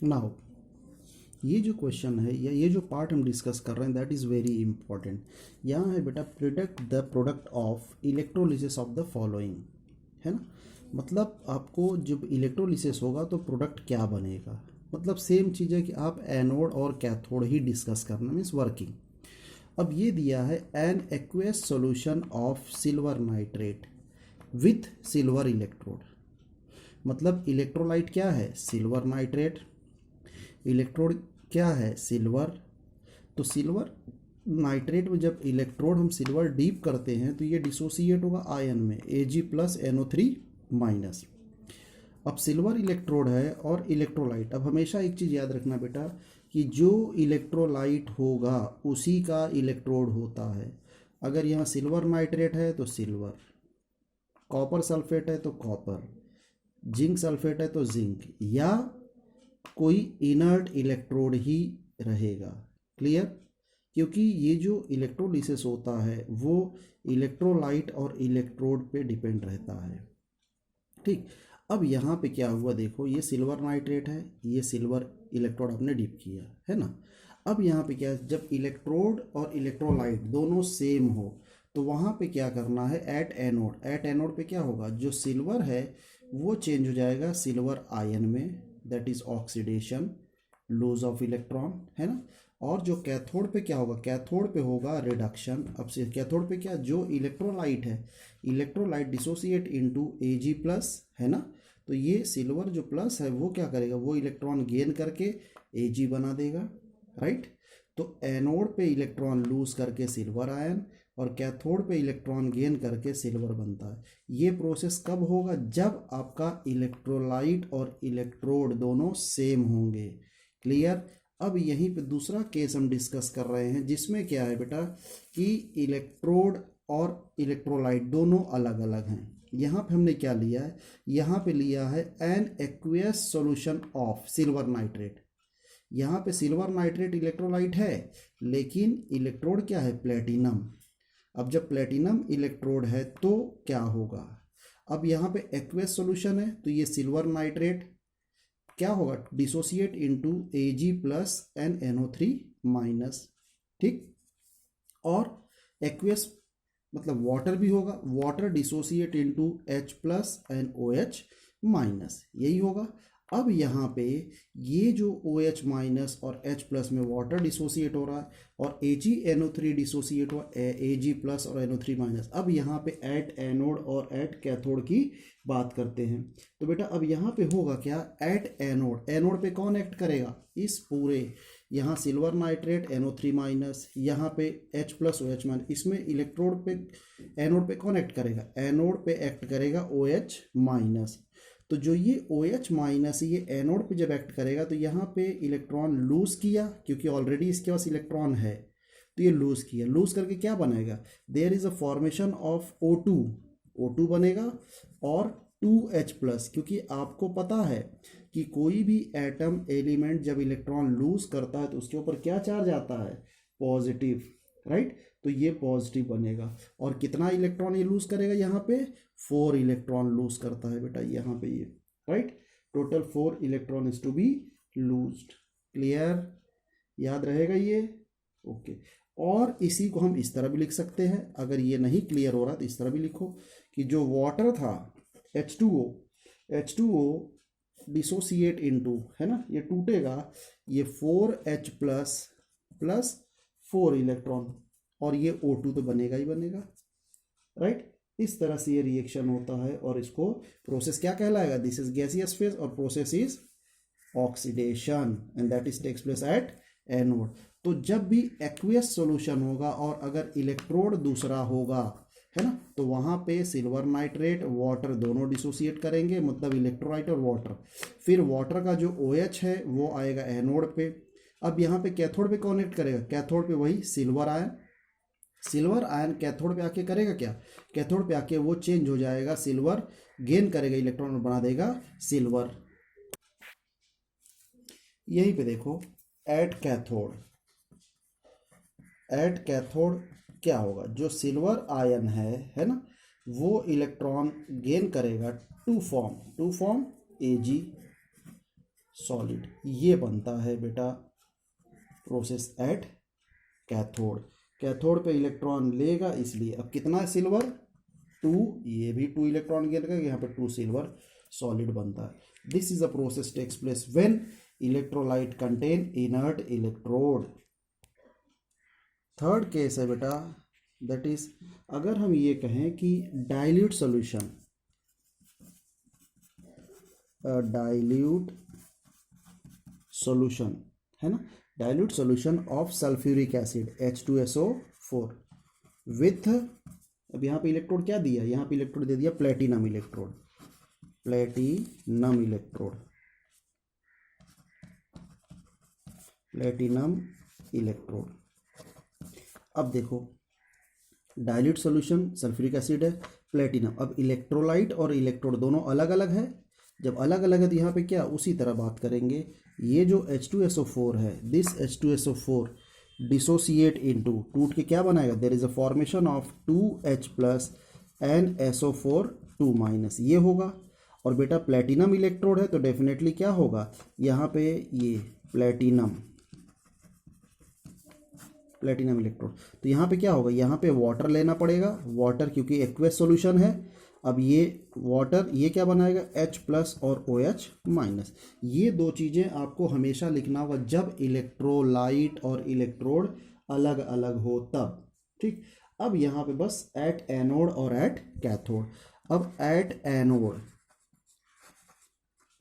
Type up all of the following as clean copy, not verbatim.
Now ये जो question है या ये जो पार्ट हम डिस्कस कर रहे हैं दैट इज़ वेरी इंपॉर्टेंट। यहाँ है बेटा predict the product of electrolysis of the following, है ना। मतलब आपको जब इलेक्ट्रोलिसिस होगा तो प्रोडक्ट क्या बनेगा, मतलब सेम चीज़ है कि आप एनोड और कैथोड ही डिस्कस करना, मीन्स वर्किंग। अब ये दिया है an aqueous solution of silver nitrate with silver electrode. मतलब इलेक्ट्रोलाइट क्या है, सिल्वर नाइट्रेट, इलेक्ट्रोड क्या है, सिल्वर। तो सिल्वर नाइट्रेट में जब इलेक्ट्रोड हम सिल्वर डीप करते हैं तो ये डिसोसिएट होगा आयन में Ag+NO3-। अब सिल्वर इलेक्ट्रोड है और इलेक्ट्रोलाइट। अब हमेशा एक चीज़ याद रखना बेटा कि जो इलेक्ट्रोलाइट होगा उसी का इलेक्ट्रोड होता है। अगर यहाँ सिल्वर नाइट्रेट है तो सिल्वर, कॉपर सल्फेट है तो कॉपर, जिंक सल्फेट है तो जिंक, या कोई इनर्ट इलेक्ट्रोड ही रहेगा। क्लियर। क्योंकि ये जो इलेक्ट्रोलिसिस होता है वो इलेक्ट्रोलाइट और इलेक्ट्रोड पे डिपेंड रहता है। ठीक। अब यहाँ पे क्या हुआ देखो, ये सिल्वर नाइट्रेट है, ये सिल्वर इलेक्ट्रोड आपने डिप किया है ना। अब यहाँ पे क्या है, जब इलेक्ट्रोड और इलेक्ट्रोलाइट दोनों सेम हो तो वहाँ पे क्या करना है, एट एनोड। एट एनोड पे क्या होगा, जो सिल्वर है वो चेंज हो जाएगा सिल्वर आयन में, that is oxidation, lose of electron, है ना। और जो कैथोड पे क्या होगा, कैथोड पे होगा रिडक्शन। अब से कैथोड पे क्या, जो इलेक्ट्रोलाइट है, इलेक्ट्रोलाइट डिसोसिएट इनटू Ag+, है ना। तो ये सिल्वर जो प्लस है वो क्या करेगा, वो इलेक्ट्रॉन गेन करके Ag बना देगा, राइट। तो एनोड पे इलेक्ट्रॉन लूज करके सिल्वर आयन और कैथोड पे इलेक्ट्रॉन गेन करके सिल्वर बनता है। ये प्रोसेस कब होगा, जब आपका इलेक्ट्रोलाइट और इलेक्ट्रोड दोनों सेम होंगे। क्लियर। अब यहीं पे दूसरा केस हम डिस्कस कर रहे हैं जिसमें क्या है बेटा कि इलेक्ट्रोड और इलेक्ट्रोलाइट दोनों अलग अलग हैं। यहाँ पे हमने क्या लिया है, यहाँ पे लिया है an aqueous solution of silver nitrate. यहाँ पे सिल्वर नाइट्रेट इलेक्ट्रोलाइट है लेकिन इलेक्ट्रोड क्या है, प्लेटिनम। अब जब प्लेटिनम इलेक्ट्रोड है तो क्या होगा, अब यहाँ पे एक्वेस सॉल्यूशन है तो ये सिल्वर नाइट्रेट क्या होगा, डिसोसिएट इनटू Ag+NNO3-। ठीक। और एक्वेस मतलब वाटर भी होगा, वाटर डिसोसिएट इनटू H+NOH-, यही होगा। अब यहाँ पे ये जो OH- और H+ में वाटर डिसोसिएट हो रहा है और AgNO3 डिसोसिएट हुआ Ag+ और NO3-। अब यहाँ पे एट एनोड और एट कैथोड की बात करते हैं। तो बेटा अब यहाँ पे होगा क्या, एट एनोड, एनोड पे कौन एक्ट करेगा, इस पूरे यहाँ सिल्वर नाइट्रेट NO3-, यहाँ पे H+OH-, इसमें इलेक्ट्रोड पे एनोड पे कौन एक्ट करेगा, एनोड पे एक्ट करेगा OH-। तो जो ये OH- ये एनोड पे जब एक्ट करेगा तो यहाँ पे इलेक्ट्रॉन लूज किया, क्योंकि ऑलरेडी इसके पास इलेक्ट्रॉन है तो ये लूज किया, लूज करके क्या बनाएगा, there is a formation of O2 बनेगा और 2H+, क्योंकि आपको पता है कि कोई भी एटम एलिमेंट जब इलेक्ट्रॉन लूज करता है तो उसके ऊपर क्या चार्ज आता है, पॉजिटिव, राइट। तो ये पॉजिटिव बनेगा और कितना इलेक्ट्रॉन ये लूज करेगा, यहाँ पे 4 इलेक्ट्रॉन लूज करता है बेटा यहाँ पे ये, right. Total 4 electron is to be loosed. Clear, याद रहेगा ये, ओके। और इसी को हम इस तरह भी लिख सकते हैं, अगर ये नहीं क्लियर हो रहा तो इस तरह भी लिखो कि जो वाटर था H2O डिसोसिएट इनटू, है ना, ये टूटेगा, ये 4H+ 4 इलेक्ट्रॉन और ये O2 तो बनेगा ही बनेगा, राइट। इस तरह से ये रिएक्शन होता है और इसको प्रोसेस क्या कहलाएगा, दिस इज गैसियस फेज और process is oxidation and that is takes place at anode. तो जब भी एक्वियस सॉल्यूशन होगा और अगर इलेक्ट्रोड दूसरा होगा, है ना, तो वहाँ पे सिल्वर नाइट्रेट वाटर दोनों डिसोसिएट करेंगे, मतलब इलेक्ट्रोलाइट और वाटर। फिर वाटर का जो OH है वो आएगा एनोड पे। अब यहाँ पे कैथोड पे कनेक्ट करेगा, कैथोड पे वही silver ion, silver ion cathode पे आके करेगा क्या, कैथोड पे आके वो चेंज हो जाएगा, सिल्वर गेन करेगा इलेक्ट्रॉन और बना देगा सिल्वर। यहीं पे देखो एट कैथोड क्या होगा, जो सिल्वर आयन है ना, वो इलेक्ट्रॉन गेन करेगा टू फॉर्म Ag सॉलिड। ये बनता है बेटा प्रोसेस एट कैथोड। कैथोड पे इलेक्ट्रॉन लेगा, इसलिए अब कितना सिल्वर 2, ये भी 2 इलेक्ट्रॉन गेन करेगा, यहाँ पे 2 सिल्वर सॉलिड बनता है। This is a process takes place when electrolyte contain inert electrode. Third case है बेटा, दैट इज अगर हम ये कहें कि डाइल्यूट सॉल्यूशन, डाइल्यूट सॉल्यूशन है ना, dilute solution of sulphuric acid H2SO4 with, अब यहाँ पे इलेक्ट्रोड क्या दिया, यहाँ पे इलेक्ट्रोड दे दिया platinum electrode, platinum electrode, platinum electrode. अब देखो डाइल्यूट सॉल्यूशन सल्फ्यूरिक एसिड है, प्लेटिनम, अब इलेक्ट्रोलाइट और इलेक्ट्रोड दोनों अलग अलग है। जब अलग अलग है तो यहाँ पे क्या, उसी तरह बात करेंगे। ये जो H2SO4 है, दिस H2SO4 डिसोसिएट इनटू, टूट के क्या बनाएगा, there is a formation of 2H plus and SO4 2 ये होगा। और बेटा प्लेटिनम इलेक्ट्रोड है तो डेफिनेटली क्या होगा, यहाँ पे ये प्लेटिनम इलेक्ट्रोड, तो यहाँ पे क्या होगा, यहाँ पे वाटर लेना पड़ेगा, वाटर क्योंकि एक्वेस सॉल्यूशन है। अब ये वाटर ये क्या बनाएगा, H प्लस और OH माइनस। ये दो चीज़ें आपको हमेशा लिखना होगा जब इलेक्ट्रोलाइट और इलेक्ट्रोड अलग अलग हो तब, ठीक। अब यहाँ पे बस एट एनोड और एट कैथोड। अब एट एनोड,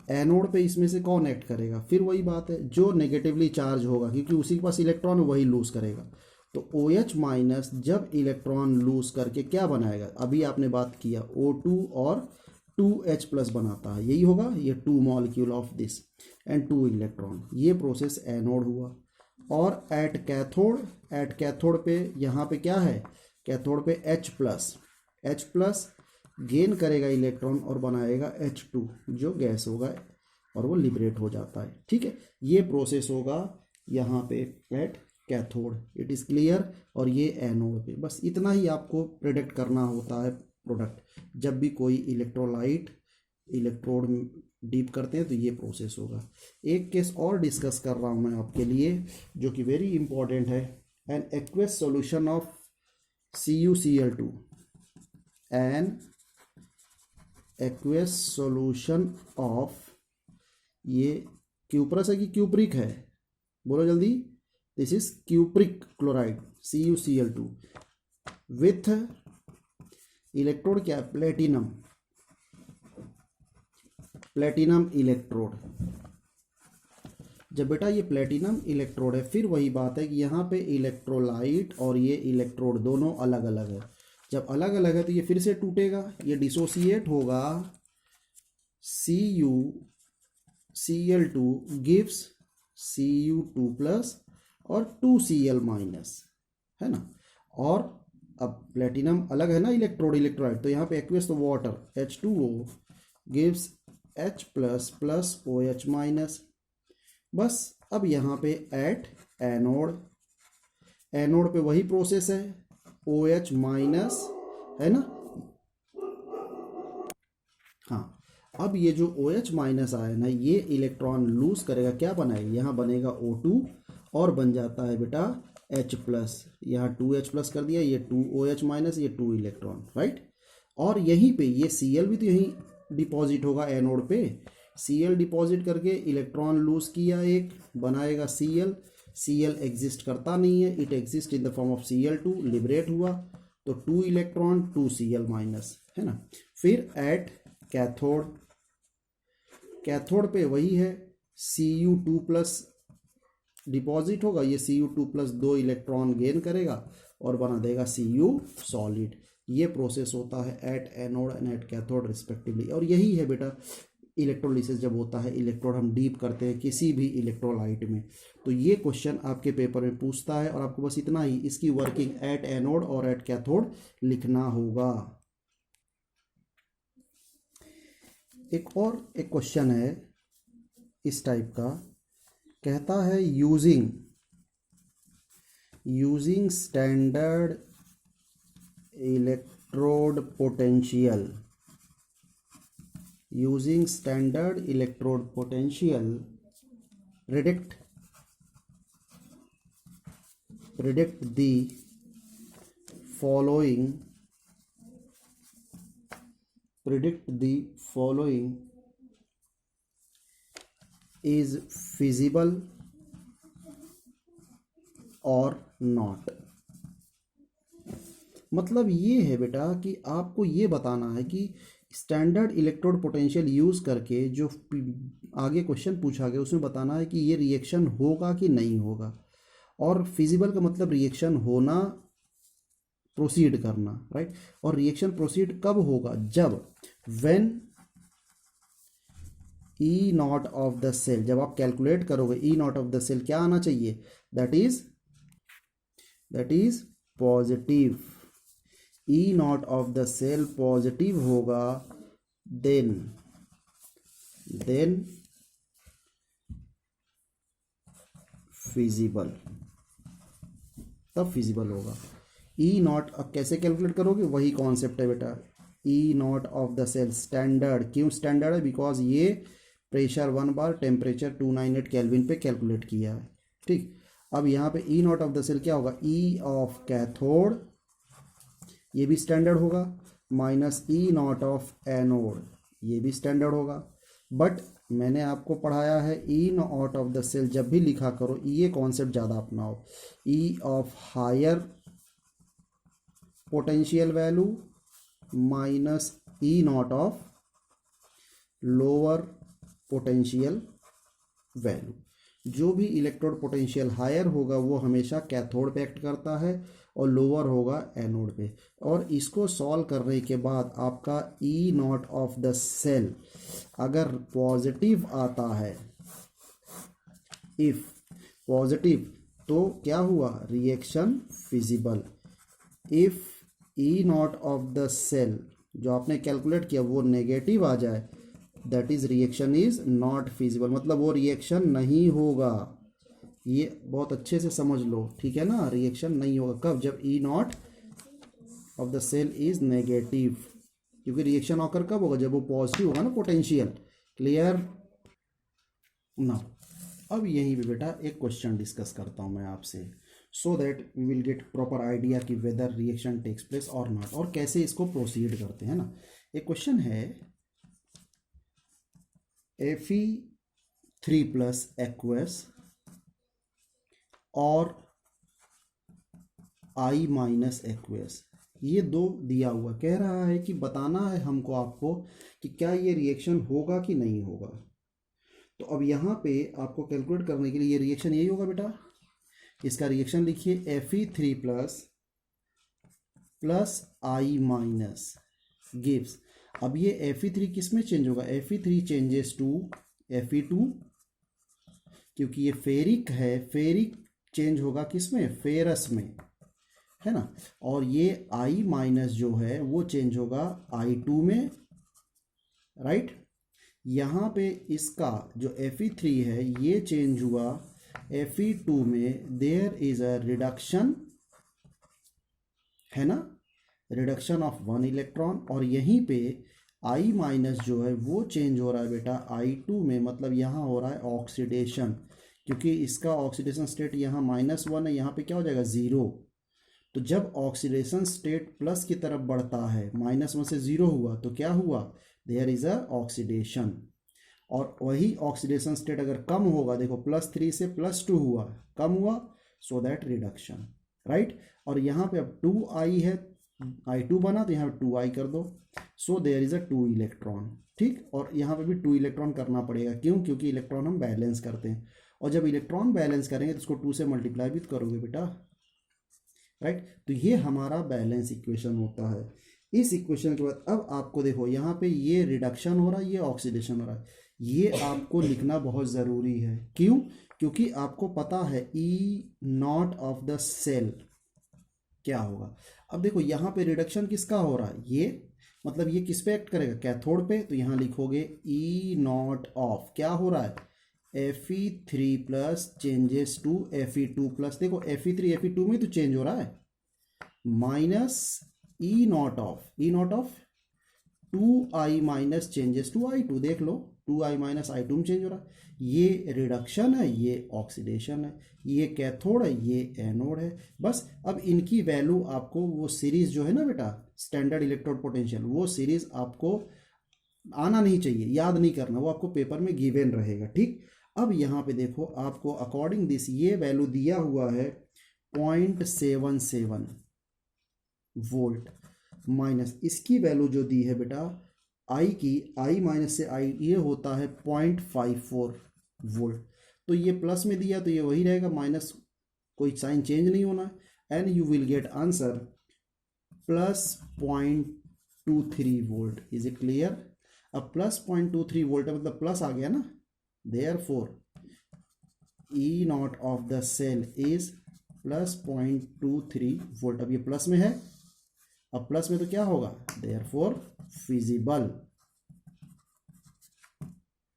एनोड पे इसमें से कौन एक्ट करेगा, फिर वही बात है, जो नेगेटिवली चार्ज होगा क्योंकि उसी के पास इलेक्ट्रॉन वही लूज करेगा। तो OH माइनस जब इलेक्ट्रॉन लूज करके क्या बनाएगा, अभी आपने बात किया O2 और 2H प्लस बनाता है, यही होगा, ये 2 molecule of this and 2 electron. ये प्रोसेस एनोड हुआ। और एट कैथोड पे यहाँ पे क्या है, कैथोड पे H प्लस गेन करेगा इलेक्ट्रॉन और बनाएगा H2 जो गैस होगा और वो लिबरेट हो जाता है, ठीक है। ये प्रोसेस होगा यहाँ पे at cathode, it is clear. और ये एनोड पे, बस इतना ही आपको प्रेडिक्ट करना होता है प्रोडक्ट। जब भी कोई इलेक्ट्रोलाइट इलेक्ट्रोड डीप करते हैं तो ये प्रोसेस होगा। एक केस और डिस्कस कर रहा हूँ मैं आपके लिए जो कि वेरी इंपॉर्टेंट है, an aqueous solution of CuCl2, an aqueous solution of, ये क्यूप्रस है कि क्यूप्रिक है, बोलो जल्दी, this is cupric chloride CuCl2 with electrode क्या है, प्लेटिनम इलेक्ट्रोड। जब बेटा ये प्लेटिनम इलेक्ट्रोड है, फिर वही बात है कि यहाँ पे इलेक्ट्रोलाइट और ये इलेक्ट्रोड दोनों अलग अलग है। जब अलग अलग है तो ये फिर से टूटेगा, ये डिसोसिएट होगा, CuCl2 गिव्स Cu2 प्लस और 2Cl माइनस, है ना। और अब प्लेटिनम अलग है ना इलेक्ट्रोलाइट, तो यहाँ पे एक्वेस तो water H2O gives H plus plus OH minus. बस अब यहाँ पे एट एनोड पे वही प्रोसेस है, OH माइनस, है ना। हाँ, अब ये जो OH माइनस आया ना, ये इलेक्ट्रॉन लूज करेगा, क्या बनाएगा, यहाँ बनेगा O2 और बन जाता है बेटा H प्लस, यहाँ 2H प्लस कर दिया, ये 2OH माइनस, ये 2 इलेक्ट्रॉन, राइट। और यहीं पे ये Cl भी तो यहीं डिपॉजिट होगा एनोड पे, Cl डिपॉजिट करके इलेक्ट्रॉन लूज किया, एक बनाएगा Cl एग्जिस्ट करता नहीं है, it exist in the form of Cl2, liberate हुआ तो 2 इलेक्ट्रॉन 2 Cl माइनस, है ना। फिर एट कैथोड पे वही है, Cu2 प्लस डिपॉजिट होगा, ये Cu2 प्लस 2 इलेक्ट्रॉन गेन करेगा और बना देगा Cu सॉलिड। ये प्रोसेस होता है at anode and at cathode respectively. और यही है बेटा इलेक्ट्रोलिसिस जब होता है, इलेक्ट्रोड हम डीप करते हैं किसी भी इलेक्ट्रोलाइट में, तो ये क्वेश्चन आपके पेपर में पूछता है और आपको बस इतना ही इसकी वर्किंग एट एनोड और एट कैथोड लिखना होगा। एक क्वेश्चन है इस टाइप का, कहता है using standard electrode potential predict the following is feasible or not। मतलब ये है बेटा कि आपको ये बताना है कि स्टैंडर्ड इलेक्ट्रोड पोटेंशियल यूज़ करके जो आगे क्वेश्चन पूछा गया उसमें बताना है कि ये रिएक्शन होगा कि नहीं होगा। और फिजिबल का मतलब रिएक्शन होना, प्रोसीड करना, राइट। और रिएक्शन प्रोसीड कब होगा? जब when E naught of the cell, जब आप कैलकुलेट करोगे E naught of the cell क्या आना चाहिए? That is positive. E naught of the cell positive होगा, देन फिजिबल, तब फिजिबल होगा। ई नॉट अब कैसे कैलकुलेट करोगे? वही कॉन्सेप्ट है बेटा, E naught of the cell standard. क्यों स्टैंडर्ड है? बिकॉज ये प्रेशर 1 बार टेम्परेचर 298 केल्विन पे कैलकुलेट किया है, ठीक। अब यहाँ पे E naught of the cell क्या होगा? ई ऑफ कैथोड, ये भी स्टैंडर्ड होगा, minus E naught of anode, ये भी स्टैंडर्ड होगा। बट मैंने आपको पढ़ाया है E naught of the cell जब भी लिखा करो ये कॉन्सेप्ट ज़्यादा अपनाओ, ई of higher potential value minus E naught of lower potential value. जो भी इलेक्ट्रोड पोटेंशियल हायर होगा वो हमेशा कैथोड पे एक्ट करता है और लोअर होगा एनोड पे। और इसको सॉल्व करने के बाद आपका E naught of the cell अगर पॉजिटिव आता है, इफ पॉजिटिव, तो क्या हुआ? Reaction feasible. If E naught of the cell जो आपने कैलकुलेट किया वो नेगेटिव आ जाए, that is reaction is not feasible, मतलब वो रिएक्शन नहीं होगा। ये बहुत अच्छे से समझ लो, ठीक है ना। रिएक्शन नहीं होगा कब? जब E naught of the cell is negative, क्योंकि रिएक्शन ऑकर कब होगा? जब वो पॉजिटिव होगा ना पोटेंशियल। क्लियर ना? अब यहीं पे बेटा एक क्वेश्चन डिस्कस करता हूँ मैं आपसे, so that we will get proper idea कि वेदर रिएक्शन टेक्स प्लेस और नॉट, और कैसे इसको प्रोसीड करते हैं ना। एक क्वेश्चन है Fe3+ aqueous और I- aqueous, ये दो दिया हुआ, कह रहा है कि बताना है हमको आपको कि क्या ये रिएक्शन होगा कि नहीं होगा। तो अब यहाँ पे आपको कैलकुलेट करने के लिए ये रिएक्शन यही होगा बेटा, इसका रिएक्शन लिखिए Fe3+ I- गिव्स। अब ये Fe3 किस में चेंज होगा? Fe3 चेंजेस टू Fe2, क्योंकि ये फेरिक है, फेरिक चेंज होगा किस में? फेरस में, है ना। और ये I- जो है वो चेंज होगा I2 में, राइट। यहाँ पे इसका जो Fe3 है ये चेंज हुआ Fe2 में, देयर इज अ रिडक्शन, है ना, रिडक्शन ऑफ 1 इलेक्ट्रॉन। और यहीं पे I- जो है वो चेंज हो रहा है बेटा I2 में, मतलब यहाँ हो रहा है ऑक्सीडेशन, क्योंकि इसका ऑक्सीडेशन स्टेट यहाँ -1 है, यहाँ पे क्या हो जाएगा? 0। तो जब ऑक्सीडेशन स्टेट प्लस की तरफ बढ़ता है, -1 से 0 हुआ तो क्या हुआ? There is a oxidation. और वही ऑक्सीडेशन स्टेट अगर कम होगा, देखो +3 से +2 हुआ, कम हुआ, सो दैट रिडक्शन, राइट। और यहाँ पे अब 2I है, I2 बना तो यहाँ पे 2I कर दो, so there is a 2 electron, ठीक। और यहाँ पे भी 2 इलेक्ट्रॉन करना पड़ेगा, क्यों? क्योंकि इलेक्ट्रॉन हम बैलेंस करते हैं, और जब इलेक्ट्रॉन बैलेंस करेंगे तो उसको 2 से मल्टीप्लाई भी करोगे बेटा, राइट। तो ये हमारा बैलेंस इक्वेशन होता है। इस इक्वेशन के बाद अब आपको देखो यहाँ पे ये रिडक्शन हो रहा है, ये ऑक्सीडेशन हो रहा है, ये आपको लिखना बहुत ज़रूरी है। क्यों? क्योंकि आपको पता है E naught of the cell क्या होगा। अब देखो यहाँ पे रिडक्शन किसका हो रहा है? ये मतलब ये किस पे एक्ट करेगा? कैथोड पे। तो यहाँ लिखोगे ई नॉट ऑफ, क्या हो रहा है? Fe3+ changes to Fe2+। देखो Fe3 Fe2 में तो चेंज हो रहा है, minus E naught of 2I- changes to I2। देख लो 2I- I2 में चेंज हो रहा है। ये रिडक्शन है, ये ऑक्सीडेशन है, ये कैथोड है, ये एनोड है। बस अब इनकी वैल्यू आपको वो सीरीज जो है ना बेटा, स्टैंडर्ड इलेक्ट्रोड पोटेंशियल, वो सीरीज आपको आना नहीं चाहिए, याद नहीं करना, वो आपको पेपर में गिवन रहेगा। ठीक, अब यहाँ पे देखो आपको अकॉर्डिंग दिस ये वैल्यू दिया हुआ है 0.77 वोल्ट, माइनस इसकी वैल्यू जो दी है बेटा आई की, आई माइनस से आई ये होता है 0.54 वोल्ट। तो ये प्लस में दिया तो ये वही रहेगा, माइनस कोई साइन चेंज नहीं होना है, and you will get answer plus 0.23 volt. Is it clear? अब प्लस 0.23 वोल्ट है मतलब प्लस आ गया ना, therefore E naught of the cell is plus 0.23 volt. अब ये प्लस में है, अब प्लस में तो क्या होगा, देयरफॉर फिजिबल।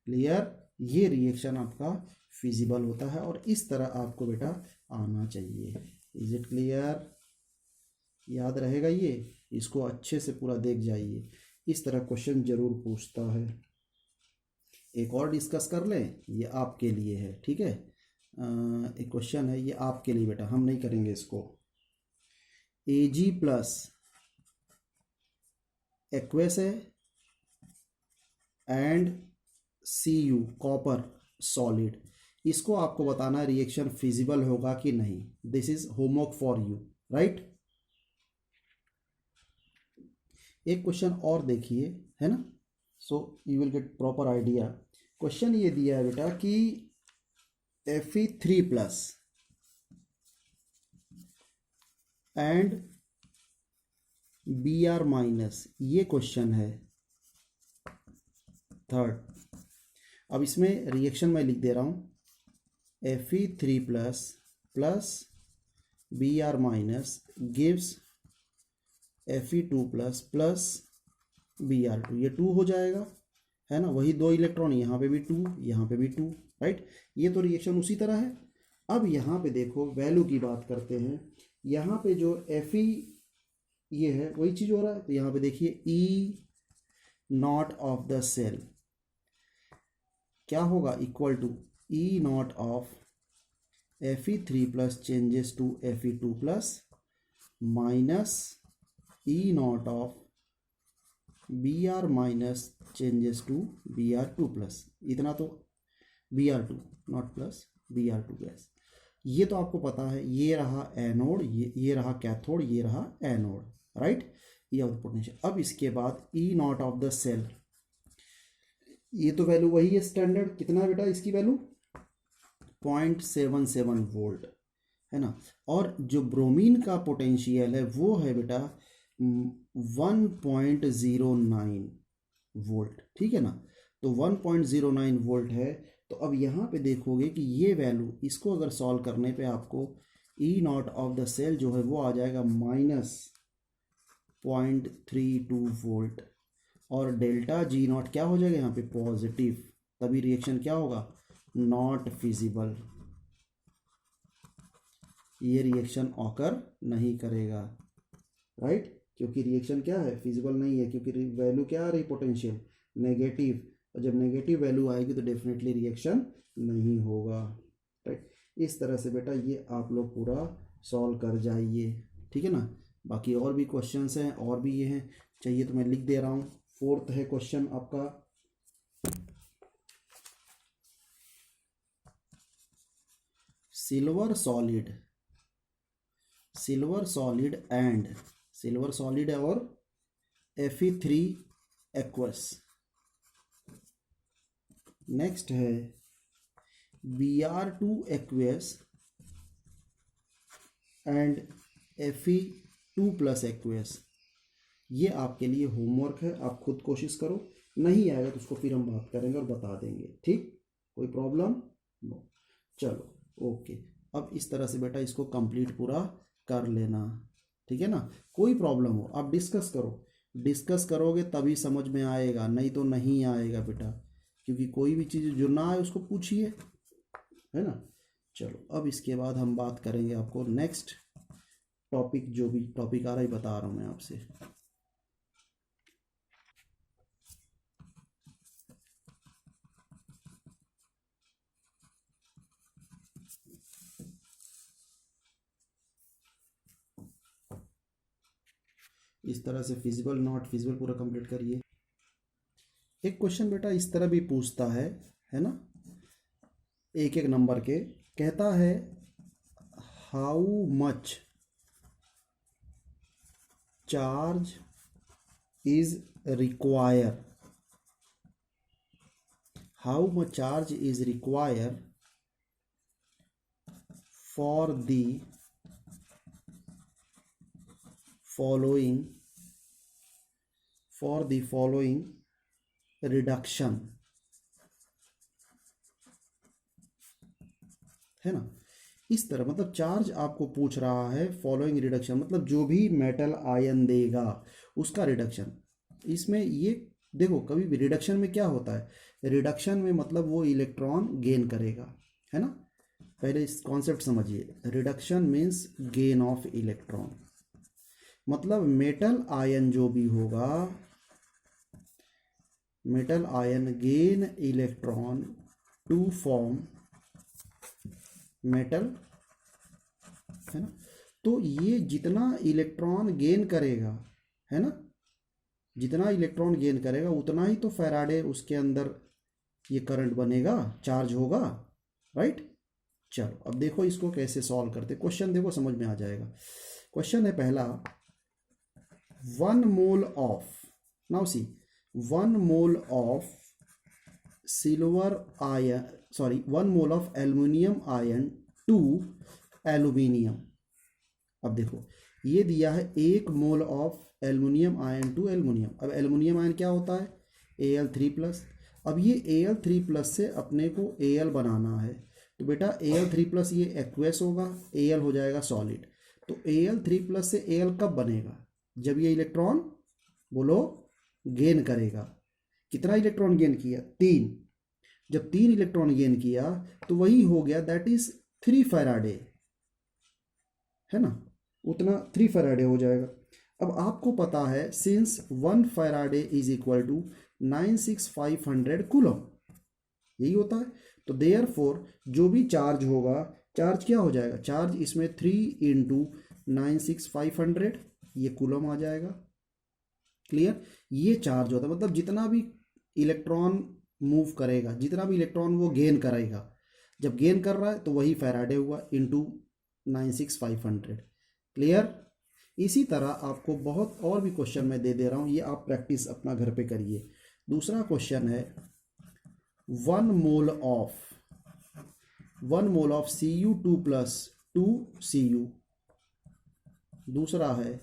क्लियर? ये रिएक्शन आपका फिजिबल होता है और इस तरह आपको बेटा आना चाहिए। Is it clear? याद रहेगा ये, इसको अच्छे से पूरा देख जाइए, इस तरह क्वेश्चन जरूर पूछता है। एक और डिस्कस कर लें, ये आपके लिए है, ठीक है। एक क्वेश्चन है ये आपके लिए बेटा, हम नहीं करेंगे इसको। Ag प्लस एक्वेस है एंड Cu कॉपर सॉलिड, इसको आपको बताना है रिएक्शन फिजिबल होगा कि नहीं। This is homework for you, right. एक क्वेश्चन और देखिए, है ना, so you will get proper idea. Question ये दिया है बेटा कि Fe3 plus and Br minus, ये क्वेश्चन है थर्ड। अब इसमें रिएक्शन मैं लिख दे रहा हूँ, Fe3 plus plus Br minus gives Fe2 plus plus Br2, ये 2 हो जाएगा, है ना, वही 2 इलेक्ट्रॉन, यहाँ पे भी 2, यहाँ पे भी 2, राइट। ये तो रिएक्शन उसी तरह है। अब यहाँ पे देखो वैल्यू की बात करते हैं, यहाँ पे जो Fe ये है वही चीज़ हो रहा है, तो यहाँ पे देखिए E naught of the cell क्या होगा, equal to E naught of Fe3 plus changes to Fe2 plus minus E naught of Br minus changes to Br2 plus, इतना तो Br2 not plus Br2 gas. ये तो आपको पता है, ये रहा एनोड, ये रहा कैथोड, ये रहा एनोड, राइट। ये ऑफ द पोटेंशियल। अब इसके बाद ई नॉट ऑफ द सेल, ये तो वैल्यू वही है स्टैंडर्ड, कितना है बेटा इसकी वैल्यू 0.77 वोल्ट, है ना। और जो ब्रोमीन का पोटेंशियल है वो है बेटा 1.09 वोल्ट, ठीक है ना। तो 1.09 वोल्ट है। तो अब यहाँ पे देखोगे कि ये वैल्यू, इसको अगर सॉल्व करने पे आपको ई नॉट ऑफ द सेल जो है वो आ जाएगा -0.32 वोल्ट, और डेल्टा जी नॉट क्या हो जाएगा यहाँ पे पॉजिटिव, तभी रिएक्शन क्या होगा, नॉट फिजिबल, ये रिएक्शन ऑकर नहीं करेगा, राइट। क्योंकि रिएक्शन क्या है, फिजिबल नहीं है, क्योंकि वैल्यू क्या आ रही पोटेंशियल नेगेटिव, और जब नेगेटिव वैल्यू आएगी तो डेफिनेटली रिएक्शन नहीं होगा, राइट। इस तरह से बेटा ये आप लोग पूरा सॉल्व कर जाइए, ठीक है ना। बाकी और भी क्वेश्चंस हैं, और भी ये हैं, चाहिए तो मैं लिख दे रहा हूँ। फोर्थ है क्वेश्चन आपका, सिल्वर सॉलिड और Fe3 एक्वस। नेक्स्ट है Br2 aqueous and Fe2 plus aqueous. ये आपके लिए होमवर्क है, आप खुद कोशिश करो, नहीं आएगा तो उसको फिर हम बात करेंगे और बता देंगे, ठीक। कोई प्रॉब्लम नो, चलो ओके। अब इस तरह से बेटा इसको कंप्लीट पूरा कर लेना, ठीक है ना। कोई प्रॉब्लम हो आप डिस्कस करो, डिस्कस करोगे तभी समझ में आएगा, नहीं तो नहीं आएगा बेटा, क्योंकि कोई भी चीज़ जो ना आए उसको पूछिए, है ना। चलो अब इसके बाद हम बात करेंगे आपको नेक्स्ट टॉपिक, जो भी टॉपिक आ रहा है बता रहा हूँ मैं आपसे। इस तरह से फिजिबल नॉट फिजिबल पूरा कंप्लीट करिए। एक क्वेश्चन बेटा इस तरह भी पूछता है ना, एक एक नंबर के, कहता है how much charge is require, how much charge is require for the following reduction, है ना। इस तरह मतलब चार्ज आपको पूछ रहा है फॉलोइंग रिडक्शन, मतलब जो भी मेटल आयन देगा उसका रिडक्शन। इसमें ये देखो, कभी भी रिडक्शन में क्या होता है, रिडक्शन में मतलब वो इलेक्ट्रॉन गेन करेगा, है ना। पहले इस कॉन्सेप्ट समझिए, reduction means gain of electron, मतलब मेटल आयन जो भी होगा, metal ion gain electron to form metal, है ना। तो ये जितना इलेक्ट्रॉन गेन करेगा, है ना, जितना इलेक्ट्रॉन गेन करेगा उतना ही तो फैराडे उसके अंदर ये करंट बनेगा, चार्ज होगा, राइट। चलो अब देखो इसको कैसे सॉल्व करते, क्वेश्चन देखो समझ में आ जाएगा। क्वेश्चन है पहला, 1 mole of, now see, 1 mole of silver ion, sorry 1 mole of aluminium ion to aluminium. अब देखो ये दिया है 1 mole of aluminium ion to aluminium. अब एल्युमिनियम आयन क्या होता है, Al3+। अब ये Al3+ से अपने को Al बनाना है, तो बेटा Al3+ ये एक्वेस होगा, Al हो जाएगा सॉलिड। तो Al3+ से Al कब बनेगा, जब ये इलेक्ट्रॉन बोलो गेन करेगा। कितना इलेक्ट्रॉन गेन किया, 3। जब 3 इलेक्ट्रॉन गेन किया तो वही हो गया, दैट इज 3 फैराडे, है ना, उतना 3 फैराडे हो जाएगा। अब आपको पता है since 1 faraday is equal to 96500 coulomb, यही होता है। तो देयरफॉर जो भी चार्ज होगा, चार्ज क्या हो जाएगा, चार्ज इसमें 3 इंटू 96500, ये कूलम आ जाएगा। क्लियर, ये चार्ज होता है, मतलब जितना भी इलेक्ट्रॉन मूव करेगा, जितना भी इलेक्ट्रॉन वो गेन करेगा, जब गेन कर रहा है तो वही फैराडे हुआ इंटू 96500। क्लियर। इसी तरह आपको बहुत और भी क्वेश्चन मैं दे दे रहा हूँ, ये आप प्रैक्टिस अपना घर पे करिए। दूसरा क्वेश्चन है 1 मोल ऑफ Cu2+ 2Cu। दूसरा है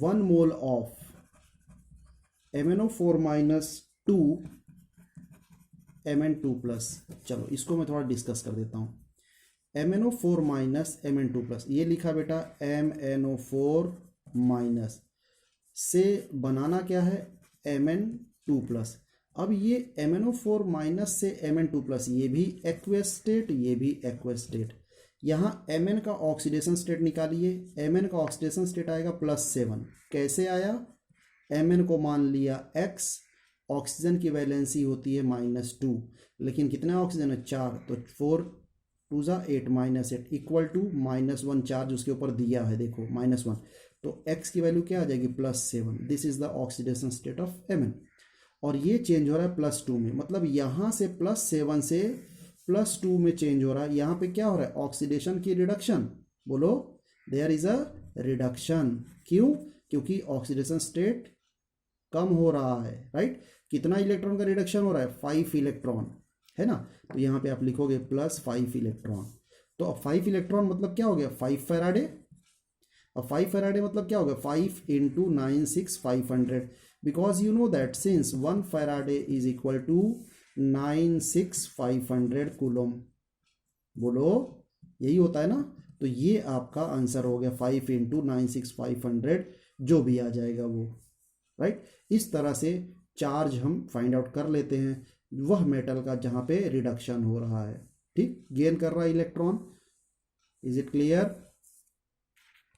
1 मोल ऑफ MnO4- 2 Mn2+। चलो इसको मैं थोड़ा डिस्कस कर देता हूँ। MnO4- Mn2+, ये लिखा बेटा MnO4- से बनाना क्या है, Mn2+। अब ये MnO4- से Mn2+, ये भी एक्वेस स्टेट, ये भी एक्वेस स्टेट। यहाँ Mn का ऑक्सीडेशन स्टेट निकालिए, Mn का ऑक्सीडेशन स्टेट आएगा +7। कैसे आया, Mn को मान लिया X, ऑक्सीजन की वैलेंसी होती है -2, लेकिन कितना ऑक्सीजन है, 4, तो 4 2 ज़ा 8 -8 इक्वल टू -1 चार्ज उसके ऊपर दिया है, देखो -1, तो X की वैल्यू क्या आ जाएगी, +7। This is the oxidation state of Mn। और ये चेंज हो रहा है +2 में, मतलब यहाँ से +7 से +2 में चेंज हो रहा है। यहाँ पे क्या हो रहा है, ऑक्सीडेशन की रिडक्शन, बोलो देयर इज अ रिडक्शन। क्यों, क्योंकि ऑक्सीडेशन स्टेट कम हो रहा है, राइट। कितना इलेक्ट्रॉन का रिडक्शन हो रहा है, 5 इलेक्ट्रॉन, है ना। तो यहाँ पे आप लिखोगे +5 इलेक्ट्रॉन। तो अब 5 इलेक्ट्रॉन मतलब क्या हो गया, 5 फैराडे। अब 5 फैराडे मतलब क्या हो गया, 5 into 96500, because you know that since 1 faraday is equal to 96500 coulomb, बोलो यही होता है ना। तो ये आपका आंसर हो गया 5 इंटू 96500, जो भी आ जाएगा वो, राइट। इस तरह से चार्ज हम फाइंड आउट कर लेते हैं, वह मेटल का जहाँ पे रिडक्शन हो रहा है, ठीक, गेन कर रहा है इलेक्ट्रॉन। Is it clear.